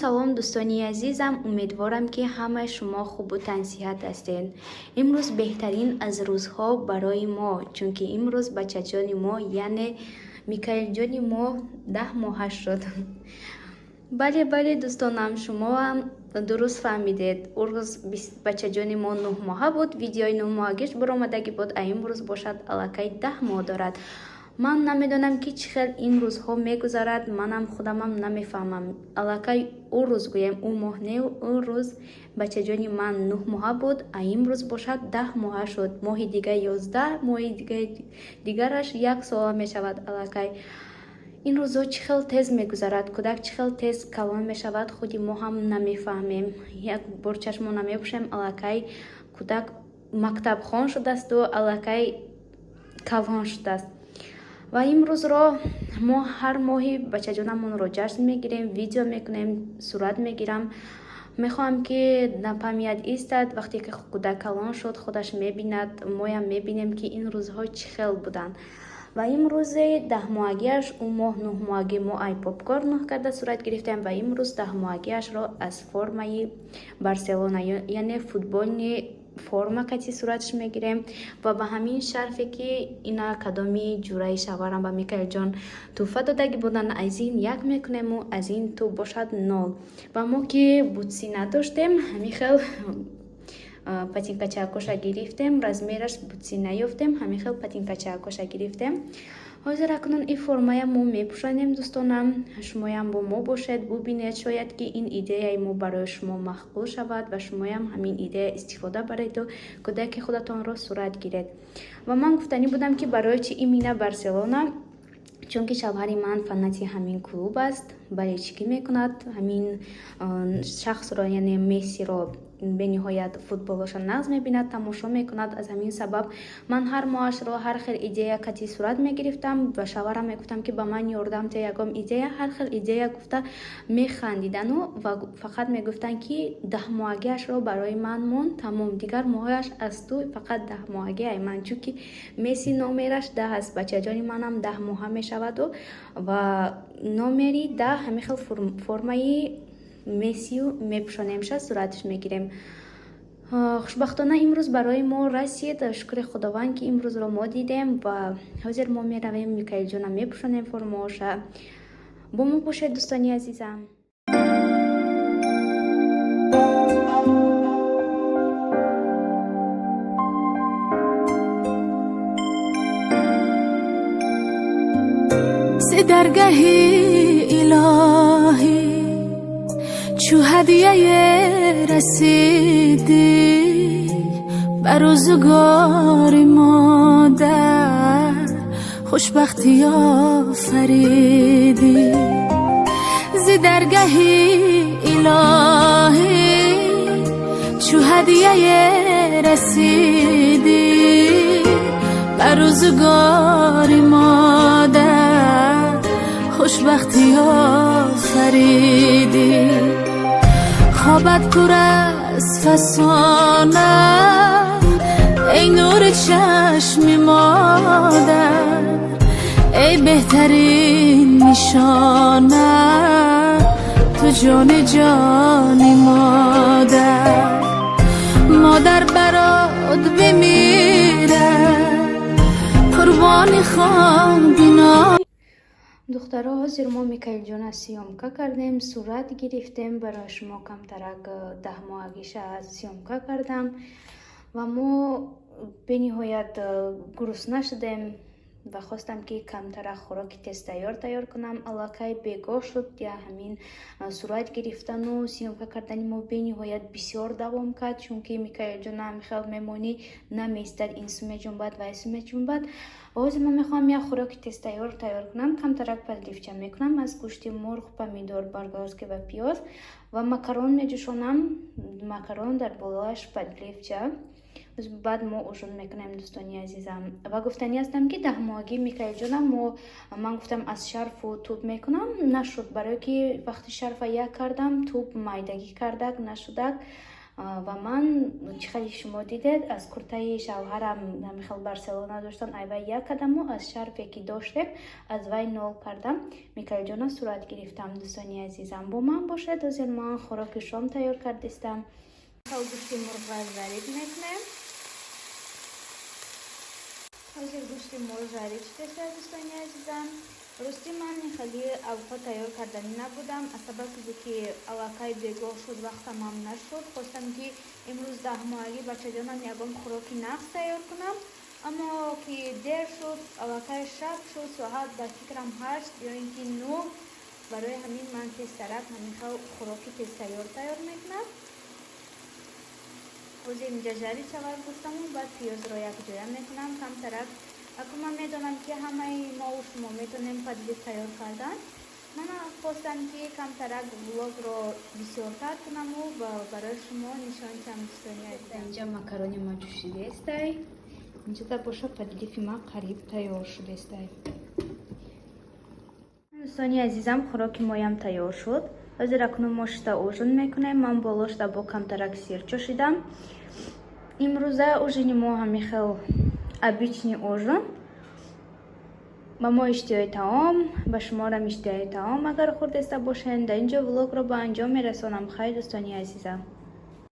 салом дӯстони азизам, умедворам ки ҳамаи шумо хубу тансиҳат ҳастед. имрӯз беҳтарин аз рӯзҳо барои мо, чунки имрӯз бачаҷони мо, яъне Микаилҷони мо 10 моҳаш шуд. бале дӯстонам, шумоам дуруст фаҳмидед. ӯ рӯз бачаҷони мо 9 моҳа буд, видеои 9 моҳагиш баромадагӣ буд, а имрӯз бошад аллакай 10 моҳ дорад. ман намедонам ки чӣ хел ин рӯзҳо мегузарад, манам худамам намефаҳмам. аллакай ӯ рӯз гӯем ӯ моҳ не, ӯ рӯз бачаҷони ман 9 моҳа буд, а имрӯз бошад 10 моҳа шуд. моҳи дигар 11, моҳи дигараш 1 сола мешавад. аллакай ин рӯзҳо чӣ хел тез мегузарад, кӯдак чӣ хел тез калон мешавад, худи мо ҳам намефаҳмем. як бор чашмо намепӯшем, аллакай кӯдак мактабхон шудасту аллакай калон шудааст. ва имрӯзро мо ҳар моҳи бачаҷонамонро ҷашн мегирем, видео мекунем, сурат мегирам. мехоҳам ки на памят истад, вақте ки кӯдак калон шуд худаш мебинад, моям мебинем ки ин рӯзҳо чӣ хел буданд. ва имрӯзе 10 моҳагиаш, ӯ моҳ 9 моҳаги мо ай попкорн карда сурат гирифтем ва имрӯз 10 моҳагиашро аз формаи Барселона, яъне футболни форма кати суратш мегирем ва ба ҳамин шарфе ки ина кадоми ҷураи шаварам ба Микаилҷон тӯҳфа додагӣ буданд, аз ин 1 мекунему, аз ин ту бошад 0. ва мо ки бутси надоштем, ҳамин хел патинкачаакоша гирифтем, размераш бутси наёфтем, ҳамин хел патинкачаакоша гирифтем. ҳозир акнун ин формая мо мепӯшонем. дӯстонам, шумоям бо мо бошед, бубинед, шояд ки ин идеяи мо барои шумо мақбул шавад ва шумоям ҳамин идея истифода баред ва кӯдаки худатонро сурат гиред. ва ман гуфтанӣ будам ки барои чи имина Барселона, чунки шавҳари ман фанати ҳамин клуб аст. бале чӣ ки мекунад, ҳамин шахсро, яъне Мессиро бениҳоят футболоша нағз мебинад, тамошо мекунад. аз ҳамин сабаб ман ҳар моҳашро ҳар хел идея кати сурат мегирифтам ва шавҳарам мегуфтам ки ба ман ёрдам те ягом идея, ҳар хел идея гуфта механдидану ва фақат мегуфтанд ки 10 моҳагиашро барои ман мон, тамом, дигар моҳаш аз ту, фақат 10 моҳагиаи ман, чунки Месси номераш 10 аст, бачаҷони манам 10 моҳа мешаваду ва номери 10 ҳамин хел формаи Мессию мепӯшонемша, сураташ мегирем. хушбахтона имрӯз барои мо расид. шукри худованд ки имрӯзро мо дидем ва ҳозир мо меравем Микаилҷона мепӯшонем формаоша. бо мо бошед дӯстони азизам. ز درگاهی الهی چو هدیه رسیدی بر روزگار مادر خوشبختی آفریدی. ز درگاهی الهی چو هدیه رسیدی بر روزگار مادر خوشبختی آفریدی. خوابت پر از فسانه ای نور چشم مادر، ای بهترین نشانه تو جان جانی مادر. مادر برات بمیره قربان خواندینا. духтаро, ҳозир мо Микаилҷона сиёмка кардем, сурат гирифтем, барои шумо камтарак 10 моҳагиша сиёмка кардам ва мо бениҳоят гурусна шудем ва хостам ки камтарак хӯроки тез тайёр кунам. аллакай бегоҳ шуд, я ҳамин сурат гирифтану сиёмка кардани мо бениҳоят бисёр давом кард, чунки Микаилҷона ҳамихел мемонӣ намеистад, инсу меҷунбад ва инсу меҷунбад. ҳозир мо мехоҳам як хӯроки тез тайёр кунам. камтарак падливча мекунам аз гӯшти мурғ, помидор, болгарский ва пиёз ва макарон меҷӯшонам. макарон дар болояш падливча. баъд мо ужин мекунем дӯстони азизам. ва гуфтанӣ ҳастам ки 10 моҳаги Микаилҷонам ман гуфтам аз шарфу туб мекунам, нашуд, барое ки вақти шарфа як кардам туб майдагӣ кардак нашудак. و من چخلی شما دیدید از کرتای شوهرم میخل بارسلونا داشتم ایوه یک قدم از شرفی که داشتیم از وی نول کردم. میکل جانا صورت گرفتم. دوستانی عزیزم با من باشد. از من خوراک شام تیار کردستم. گوشت مرغ زرید میکنم. حاضر گوشت مرغ زرید شده دوستانی عزیزم. راستی من خیلی اوقات تیار کردنی نبودم از سببی که علاقه بیگاه شد وقت تمام نشد. خواستم که امروز 10 ماهگی بچه جانم یکم خوراکی نقص تیار کنم، اما که دیر شد، علاقه شب شد، ساعت به فکرم 8 یا اینکه 9. برای همین من تیز ترک همیشه خوراکی تیز تیار میکنم. از اینجا جاری چوار گفتم و بعد پیاز رو یک جایم میکنم کم ترک. اکنون من میدونم که همه ما و شما میتونیم پدیده تیار کردن. من خواستم که کم ترک ولاگ رو بسیارتر کنم و برای شما نشان دهم دوستانی عزیزم. اینجا مکرونی ما جوشیده است. اینجا تا باشه پدیده ما قریب تیار شده است. دوستانی عزیزم خوراک مایم تیار شد. از اکنون ما شتا اوژن میکنیم. من بالاش با کم ترک سیر چشیدم. امروزه اوژن ما همیخل обычный ужин. با ما اشتیای طعام، با شما را اشتیای طعام اگر خورده است باشین. در اینجا ولوگ رو با انجام میرسانم. خیلی دوستانی عزیزم.